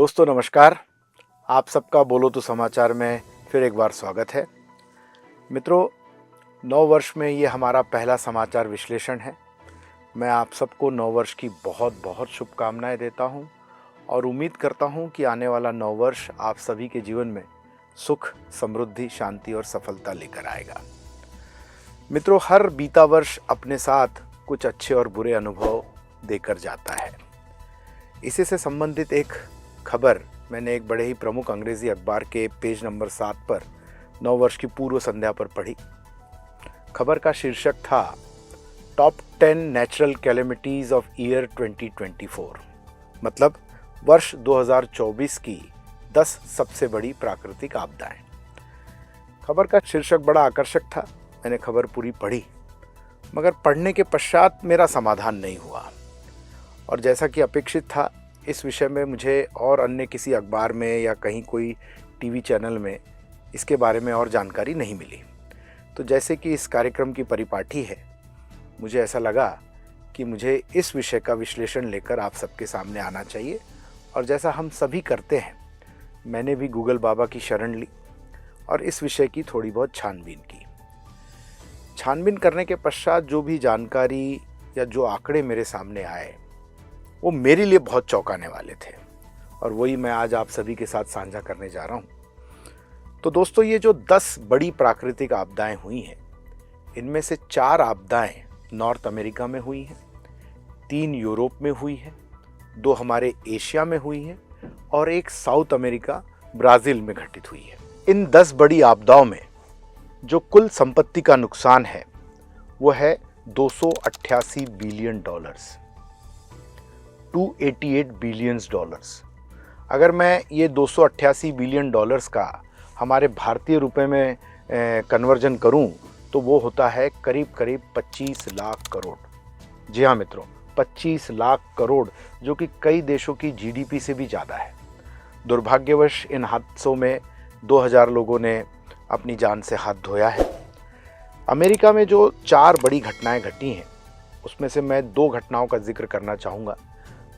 दोस्तों नमस्कार। आप सबका बोलो तो समाचार में फिर एक बार स्वागत है। मित्रों, नव वर्ष में ये हमारा पहला समाचार विश्लेषण है। मैं आप सबको नव वर्ष की बहुत बहुत शुभकामनाएं देता हूं और उम्मीद करता हूं कि आने वाला नव वर्ष आप सभी के जीवन में सुख, समृद्धि, शांति और सफलता लेकर आएगा। मित्रों, हर बीता वर्ष अपने साथ कुछ अच्छे और बुरे अनुभव देकर जाता है। इसी से संबंधित एक खबर मैंने एक बड़े ही प्रमुख अंग्रेजी अखबार के पेज नंबर 7 पर नव वर्ष की पूर्व संध्या पर पढ़ी। खबर का शीर्षक था top 10 natural calamities of year 2024, मतलब वर्ष 2024 की 10 सबसे बड़ी प्राकृतिक आपदाएं। खबर का शीर्षक बड़ा आकर्षक था। मैंने खबर पूरी पढ़ी, मगर पढ़ने के पश्चात मेरा समाधान नहीं हुआ और जैसा कि अपेक्षित था, इस विषय में मुझे और अन्य किसी अखबार में या कहीं कोई टीवी चैनल में इसके बारे में और जानकारी नहीं मिली। तो जैसे कि इस कार्यक्रम की परिपाटी है, मुझे ऐसा लगा कि मुझे इस विषय का विश्लेषण लेकर आप सबके सामने आना चाहिए। और जैसा हम सभी करते हैं, मैंने भी गूगल बाबा की शरण ली और इस विषय की थोड़ी बहुत छानबीन की। छानबीन करने के पश्चात जो भी जानकारी या जो आंकड़े मेरे सामने आए, वो मेरे लिए बहुत चौंकाने वाले थे और वही मैं आज आप सभी के साथ साझा करने जा रहा हूं। तो दोस्तों, ये जो 10 बड़ी प्राकृतिक आपदाएं हुई हैं, इनमें से 4 आपदाएं नॉर्थ अमेरिका में हुई हैं, 3 यूरोप में हुई हैं, 2 हमारे एशिया में हुई हैं और 1 साउथ अमेरिका ब्राज़ील में घटित हुई है। इन 10 बड़ी आपदाओं में जो कुल संपत्ति का नुकसान है वो है $288 बिलियन, $288 बिलियन। अगर मैं ये $288 बिलियन का हमारे भारतीय रुपए में कन्वर्जन करूं तो वो होता है करीब करीब 25 लाख करोड़। जी हाँ मित्रों, 25 लाख करोड़, जो कि कई देशों की जीडीपी से भी ज़्यादा है। दुर्भाग्यवश इन हादसों में 2000 लोगों ने अपनी जान से हाथ धोया है। अमेरिका में जो 4 बड़ी घटनाएं घटी हैं, उसमें से मैं 2 घटनाओं का जिक्र करना चाहूँगा।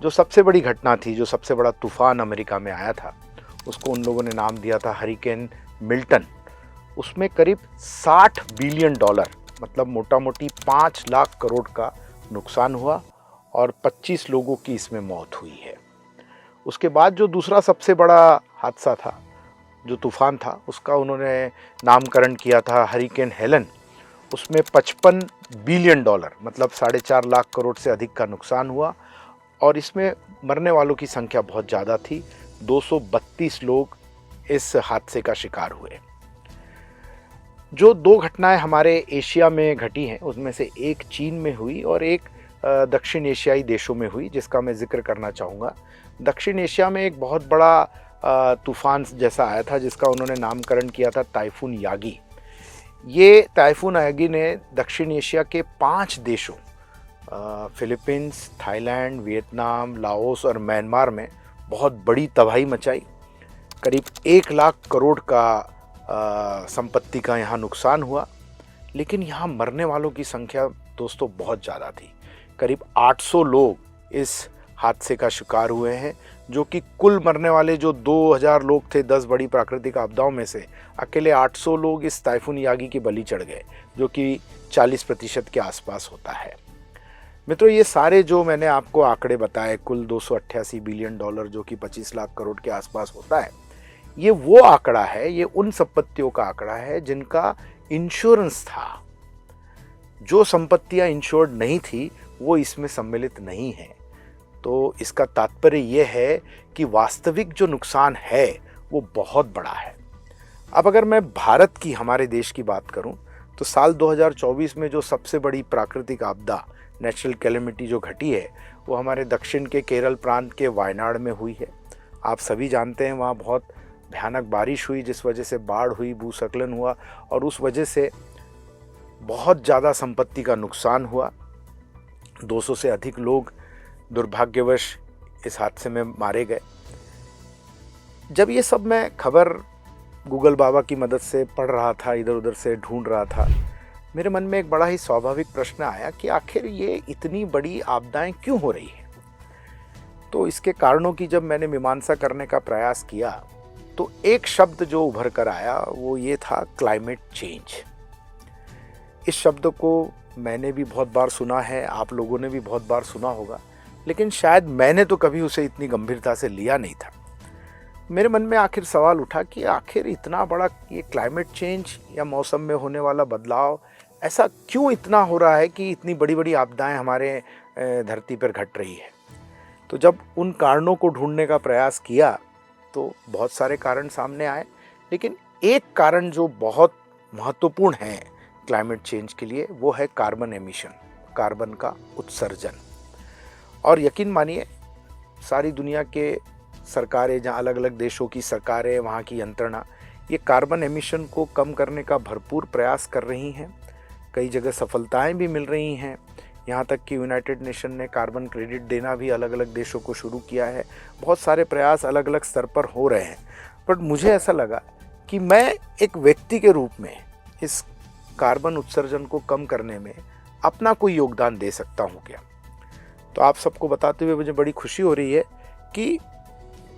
जो सबसे बड़ी घटना थी, जो सबसे बड़ा तूफान अमेरिका में आया था, उसको उन लोगों ने नाम दिया था हरिकेन मिल्टन। उसमें करीब $60 बिलियन, मतलब मोटा मोटी 5 लाख करोड़ का नुकसान हुआ और 25 लोगों की इसमें मौत हुई है। उसके बाद जो दूसरा सबसे बड़ा हादसा था, जो तूफान था, उसका उन्होंने नामकरण किया था हरिकेन हेलन। उसमें $55 बिलियन, मतलब 4.5 लाख करोड़ से अधिक का नुकसान हुआ और इसमें मरने वालों की संख्या बहुत ज़्यादा थी। 232 लोग इस हादसे का शिकार हुए। जो 2 घटनाएं हमारे एशिया में घटी हैं, उसमें से एक चीन में हुई और एक दक्षिण एशियाई देशों में हुई, जिसका मैं जिक्र करना चाहूँगा। दक्षिण एशिया में एक बहुत बड़ा तूफान जैसा आया था, जिसका उन्होंने नामकरण किया था टाइफून यागी। ये टाइफून यागी ने दक्षिण एशिया के 5 देशों फिलीपींस, थाईलैंड, वियतनाम, लाओस और म्यांमार में बहुत बड़ी तबाही मचाई। करीब 1 लाख करोड़ का संपत्ति का यहाँ नुकसान हुआ, लेकिन यहाँ मरने वालों की संख्या दोस्तों बहुत ज़्यादा थी। करीब 800 लोग इस हादसे का शिकार हुए हैं, जो कि कुल मरने वाले जो 2000 लोग थे 10 बड़ी प्राकृतिक आपदाओं में से अकेले 800 लोग इस टाइफून यागी की बलि चढ़ गए, जो कि 40% के आसपास होता है। मित्रों, ये सारे जो मैंने आपको आंकड़े बताए, कुल $288 बिलियन, जो कि 25 लाख करोड़ के आसपास होता है, ये वो आंकड़ा है, ये उन संपत्तियों का आंकड़ा है जिनका इंश्योरेंस था। जो संपत्तियां इंश्योर्ड नहीं थी वो इसमें सम्मिलित नहीं है। तो इसका तात्पर्य ये है कि वास्तविक जो नुकसान है वो बहुत बड़ा है। अब अगर मैं भारत की, हमारे देश की बात करूं, तो साल 2024 में जो सबसे बड़ी प्राकृतिक आपदा, नेचुरल कैलेमिटी जो घटी है, वो हमारे दक्षिण के केरल प्रांत के वायनाड में हुई है। आप सभी जानते हैं, वहाँ बहुत भयानक बारिश हुई, जिस वजह से बाढ़ हुई, भूस्खलन हुआ और उस वजह से बहुत ज़्यादा संपत्ति का नुकसान हुआ। 200 से अधिक लोग दुर्भाग्यवश इस हादसे में मारे गए। जब ये सब मैं खबर गूगल बाबा की मदद से पढ़ रहा था, इधर उधर से ढूंढ रहा था, मेरे मन में एक बड़ा ही स्वाभाविक प्रश्न आया कि आखिर ये इतनी बड़ी आपदाएं क्यों हो रही है। तो इसके कारणों की जब मैंने मीमांसा करने का प्रयास किया तो एक शब्द जो उभर कर आया वो ये था, क्लाइमेट चेंज। इस शब्द को मैंने भी बहुत बार सुना है, आप लोगों ने भी बहुत बार सुना होगा, लेकिन शायद मैंने तो कभी उसे इतनी गंभीरता से लिया नहीं था। मेरे मन में आखिर सवाल उठा कि आखिर इतना बड़ा ये क्लाइमेट चेंज या मौसम में होने वाला बदलाव ऐसा क्यों इतना हो रहा है कि इतनी बड़ी बड़ी आपदाएं हमारे धरती पर घट रही है। तो जब उन कारणों को ढूंढने का प्रयास किया तो बहुत सारे कारण सामने आए, लेकिन एक कारण जो बहुत महत्वपूर्ण है क्लाइमेट चेंज के लिए वो है कार्बन एमिशन, कार्बन का उत्सर्जन। और यकीन मानिए सारी दुनिया के सरकारें, जहाँ अलग अलग देशों की सरकारें, वहाँ की यंत्रणा ये कार्बन एमिशन को कम करने का भरपूर प्रयास कर रही हैं। कई जगह सफलताएं भी मिल रही हैं, यहाँ तक कि यूनाइटेड नेशन ने कार्बन क्रेडिट देना भी अलग अलग देशों को शुरू किया है। बहुत सारे प्रयास अलग अलग स्तर पर हो रहे हैं, बट मुझे ऐसा लगा कि मैं एक व्यक्ति के रूप में इस कार्बन उत्सर्जन को कम करने में अपना कोई योगदान दे सकता हूँ क्या। तो आप सबको बताते हुए मुझे बड़ी खुशी हो रही है कि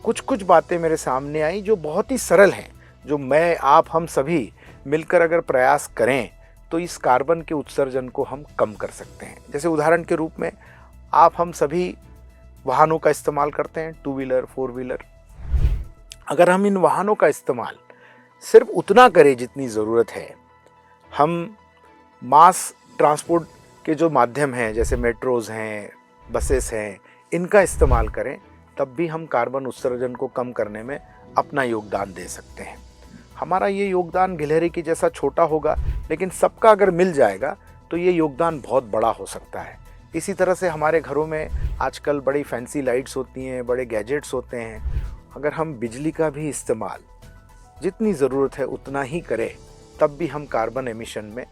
कुछ कुछ बातें मेरे सामने आई जो बहुत ही सरल हैं, जो मैं, आप, हम सभी मिलकर अगर प्रयास करें तो इस कार्बन के उत्सर्जन को हम कम कर सकते हैं। जैसे उदाहरण के रूप में आप, हम सभी वाहनों का इस्तेमाल करते हैं, 2 व्हीलर 4 व्हीलर। अगर हम इन वाहनों का इस्तेमाल सिर्फ उतना करें जितनी ज़रूरत है, हम मास ट्रांसपोर्ट के जो माध्यम हैं जैसे मेट्रोज़ हैं, बसेस हैं, इनका इस्तेमाल करें, तब भी हम कार्बन उत्सर्जन को कम करने में अपना योगदान दे सकते हैं। हमारा ये योगदान गिलहरी की जैसा छोटा होगा, लेकिन सबका अगर मिल जाएगा तो ये योगदान बहुत बड़ा हो सकता है। इसी तरह से हमारे घरों में आजकल बड़ी फैंसी लाइट्स होती हैं, बड़े गैजेट्स होते हैं। अगर हम बिजली का भी इस्तेमाल जितनी ज़रूरत है उतना ही करें, तब भी हम कार्बन एमिशन में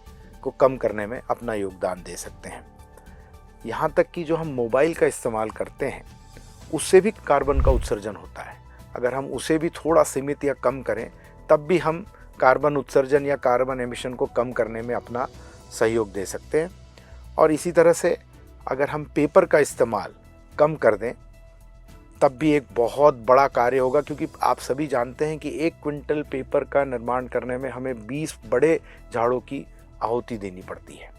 को कम करने में अपना योगदान दे सकते हैं। यहाँ तक कि जो हम मोबाइल का इस्तेमाल करते हैं उससे भी कार्बन का उत्सर्जन होता है। अगर हम उसे भी थोड़ा सीमित या कम करें, तब भी हम कार्बन उत्सर्जन या कार्बन एमिशन को कम करने में अपना सहयोग दे सकते हैं। और इसी तरह से अगर हम पेपर का इस्तेमाल कम कर दें, तब भी एक बहुत बड़ा कार्य होगा, क्योंकि आप सभी जानते हैं कि 1 क्विंटल पेपर का निर्माण करने में हमें 20 बड़े झाड़ों की आहुति देनी पड़ती है।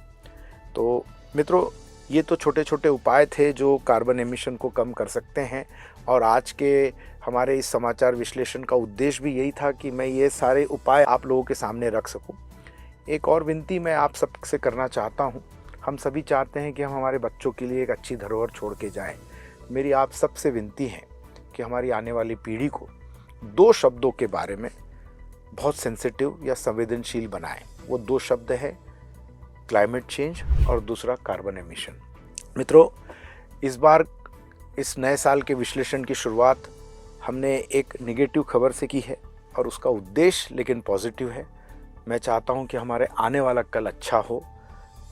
तो मित्रों, ये तो छोटे छोटे उपाय थे जो कार्बन एमिशन को कम कर सकते हैं, और आज के हमारे इस समाचार विश्लेषण का उद्देश्य भी यही था कि मैं ये सारे उपाय आप लोगों के सामने रख सकूं। एक और विनती मैं आप सबसे करना चाहता हूं। हम सभी चाहते हैं कि हम हमारे बच्चों के लिए एक अच्छी धरोहर छोड़ के जाएं। मेरी आप सबसे विनती है कि हमारी आने वाली पीढ़ी को 2 शब्दों के बारे में बहुत सेंसिटिव या संवेदनशील बनाएं। वो 2 शब्द है क्लाइमेट चेंज और दूसरा कार्बन एमिशन। मित्रों, इस बार इस नए साल के विश्लेषण की शुरुआत हमने एक नेगेटिव खबर से की है, और उसका उद्देश्य लेकिन पॉजिटिव है। मैं चाहता हूं कि हमारे आने वाला कल अच्छा हो।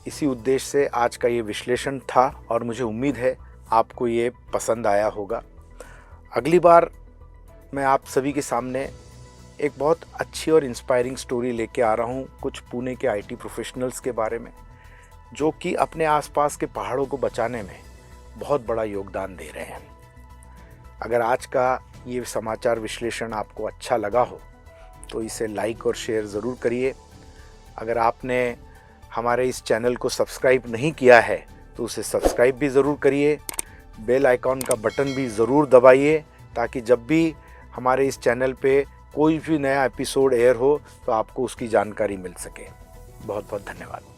इसी उद्देश्य से आज का ये विश्लेषण था, और मुझे उम्मीद है आपको ये पसंद आया होगा। अगली बार मैं आप सभी के सामने एक बहुत अच्छी और इंस्पायरिंग स्टोरी लेके आ रहा हूँ, कुछ पुणे के IT प्रोफेशनल्स के बारे में, जो कि अपने आसपास के पहाड़ों को बचाने में बहुत बड़ा योगदान दे रहे हैं। अगर आज का ये समाचार विश्लेषण आपको अच्छा लगा हो तो इसे लाइक और शेयर ज़रूर करिए। अगर आपने हमारे इस चैनल को सब्सक्राइब नहीं किया है तो उसे सब्सक्राइब भी ज़रूर करिए। बेल आइकॉन का बटन भी ज़रूर दबाइए, ताकि जब भी हमारे इस चैनल पे कोई भी नया एपिसोड एयर हो तो आपको उसकी जानकारी मिल सके। बहुत बहुत धन्यवाद।